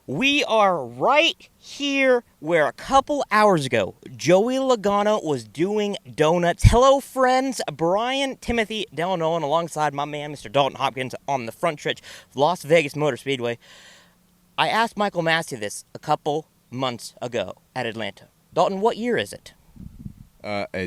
We are right here where a couple hours ago, Joey Logano was doing donuts. Hello, friends. Bryan, Timothy, Nolen, alongside my man, Mr. Dalton Hopkins, on the front stretch of Las Vegas Motor Speedway. I asked Michael Massey this a couple months ago at Atlanta. Dalton, what year is it?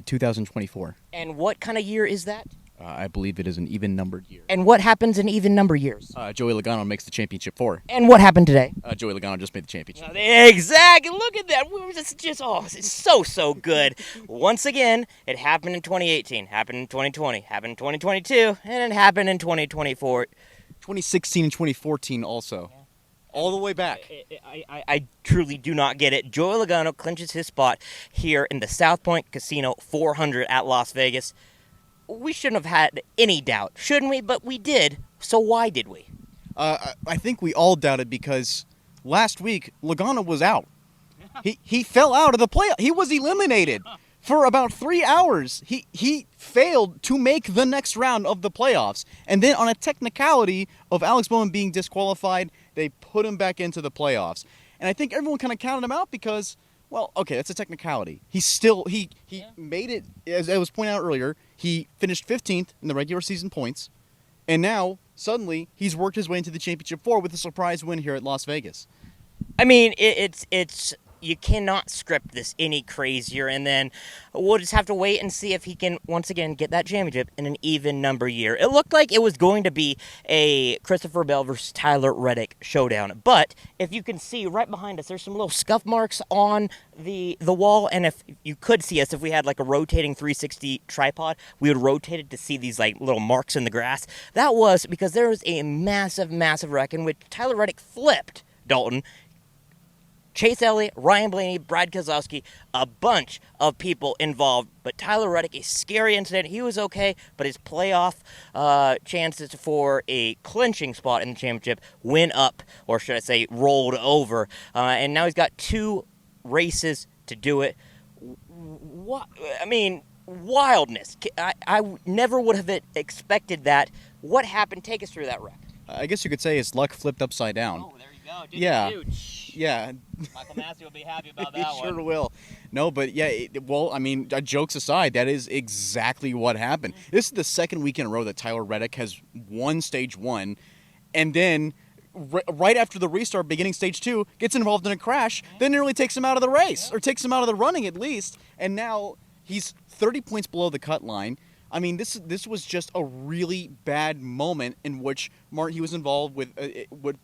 2024. And what kind of year is that? I believe it is an even-numbered year. And what happens in even-number years? Joey Logano makes the championship 4. And what happened today? Joey Logano just made the championship. Exactly. Look at that. It's so good. Once again, it happened in 2018, happened in 2020, happened in 2022, and it happened in 2024. 2016 and 2014 also. Yeah. All the way back. I truly do not get it. Joey Logano clinches his spot here in the South Point Casino 400 at Las Vegas. We shouldn't have had any doubt, shouldn't we? But we did. So why did we? I think we all doubted because last week Logano was out. He fell out of the playoff. He was eliminated for about 3 hours. He failed to make the next round of the playoffs. And then on a technicality of Alex Bowman being disqualified, they put him back into the playoffs. And I think everyone kind of counted him out because, well, okay, that's a technicality. He made it, as I was pointing out earlier, he finished 15th in the regular season points, and now, suddenly, he's worked his way into the championship 4 with a surprise win here at Las Vegas. I mean, it's you cannot script this any crazier, and then we'll just have to wait and see if he can once again get that championship in an even number year. It looked like it was going to be a Christopher Bell versus Tyler Reddick showdown, but if you can see right behind us, there's some little scuff marks on the wall, and if you could see us, if we had like a rotating 360 tripod, we would rotate it to see these like little marks in the grass. That was because there was a massive wreck in which Tyler Reddick flipped Dalton. Chase Elliott, Ryan Blaney, Brad Keselowski, a bunch of people involved. But Tyler Reddick, a scary incident. He was okay, but his playoff chances for a clinching spot in the championship went up, or should I say rolled over. And now he's got 2 races to do it. Wildness. I never would have expected that. What happened? Take us through that wreck. I guess you could say his luck flipped upside down. Oh, there you go. Yeah. Michael Massey will be happy about that one. He sure will. No, but yeah, jokes aside, that is exactly what happened. This is the second week in a row that Tyler Reddick has won Stage 1, and then right after the restart, beginning Stage 2, gets involved in a crash, then nearly takes him out of the race, or takes him out of the running at least, and now he's 30 points below the cut line. I mean, this was just a really bad moment in which he was involved with what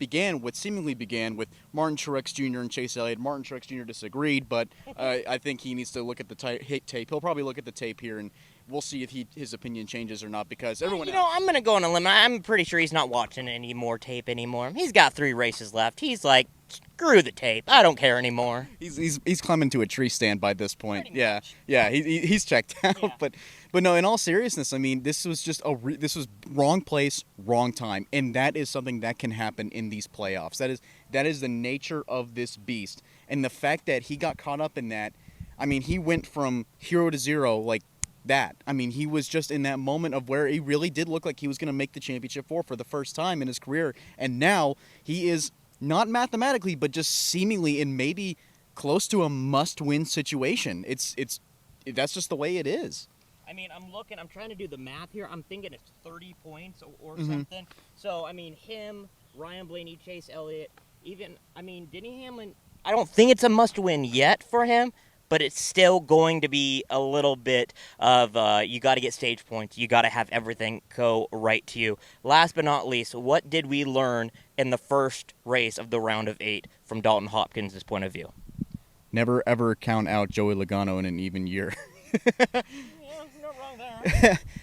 seemingly began with Martin Truex Jr. and Chase Elliott. Martin Truex Jr. disagreed, but I think he needs to look at the tape. He'll probably look at the tape here, and we'll see if his opinion changes or not, because everyone... I'm going to go on a limb. I'm pretty sure he's not watching any more tape anymore. He's got 3 races left. He's like, screw the tape. I don't care anymore. He's climbing to a tree stand by this point. Yeah, he's checked out. Yeah. But no, in all seriousness, I mean, this was just this was wrong place, wrong time, and that is something that can happen in these playoffs. That is the nature of this beast, and the fact that he got caught up in that. I mean, he went from hero to zero like that. I mean, he was just in that moment of where he really did look like he was going to make the championship 4 for the first time in his career, and now he is not mathematically, but just seemingly in maybe close to a must-win situation. That's just the way it is. I mean, I'm trying to do the math here. I'm thinking it's 30 points or something. So, I mean, him, Ryan Blaney, Chase Elliott, Denny Hamlin, I don't think it's a must-win yet for him, but it's still going to be a little bit of you got to get stage points. You got to have everything go right to you. Last but not least, what did we learn in the first race of the round of 8 from Dalton Hopkins' point of view? Never, ever count out Joey Logano in an even year.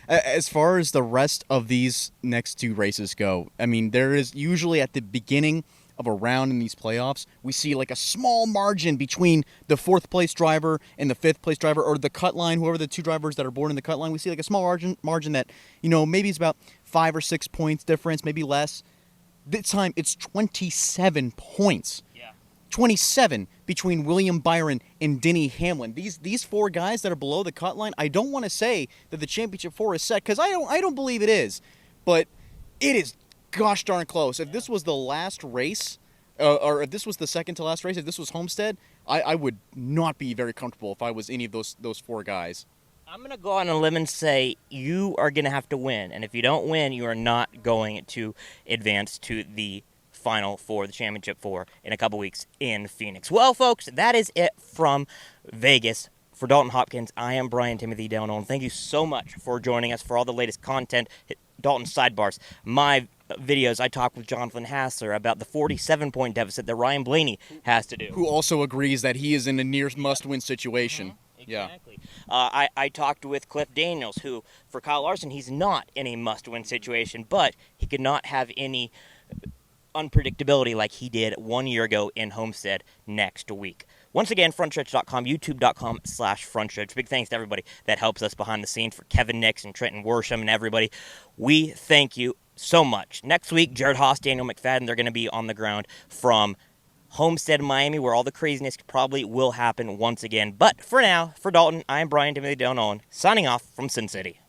As far as the rest of these next 2 races go, I mean, there is usually at the beginning of a round in these playoffs, we see like a small margin between the 4th place driver and the 5th place driver, or the cut line, whoever the 2 drivers that are born in the cut line. We see like a small margin that, maybe it's about 5 or 6 points difference, maybe less. This time it's 27 points. 27 between William Byron and Denny Hamlin. These 4 guys that are below the cut line, I don't want to say that the championship 4 is set, because I don't believe it is, but it is gosh darn close. If this was the last race or if this was the second to last race, if this was Homestead, I would not be very comfortable if I was any of those 4 guys. I'm going to go on a limb and say you are going to have to win. And if you don't win, you are not going to advance to the final for the championship for in a couple weeks in Phoenix. Well, folks, that is it from Vegas. For Dalton Hopkins, I am Bryan Timothy Nolen. Thank you so much for joining us for all the latest content. Dalton Sidebars, my videos, I talked with Jonathan Hassler about the 47-point deficit that Ryan Blaney has to do. Who also agrees that he is in a near must-win situation. Exactly. I talked with Cliff Daniels, who, for Kyle Larson, he's not in a must-win situation, but he could not have any unpredictability like he did 1 year ago in Homestead next week. Once again, frontstretch.com, youtube.com/frontstretch. Big thanks to everybody that helps us behind the scenes, for Kevin Nix and Trenton Worsham and everybody. We thank you so much. Next week, Jared Haas, Daniel McFadden, they're going to be on the ground from Homestead, Miami, where all the craziness probably will happen once again. But for now, for Dalton, I am Bryan Timothy Nolen, signing off from Sin City.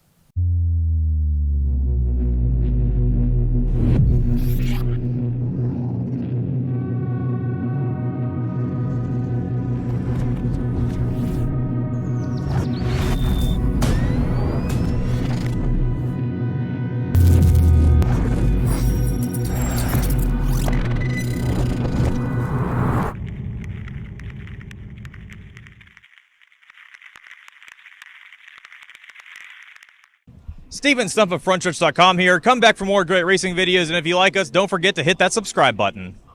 Steven Stump of Frontstretch.com here. Come back for more great racing videos, and if you like us, don't forget to hit that subscribe button.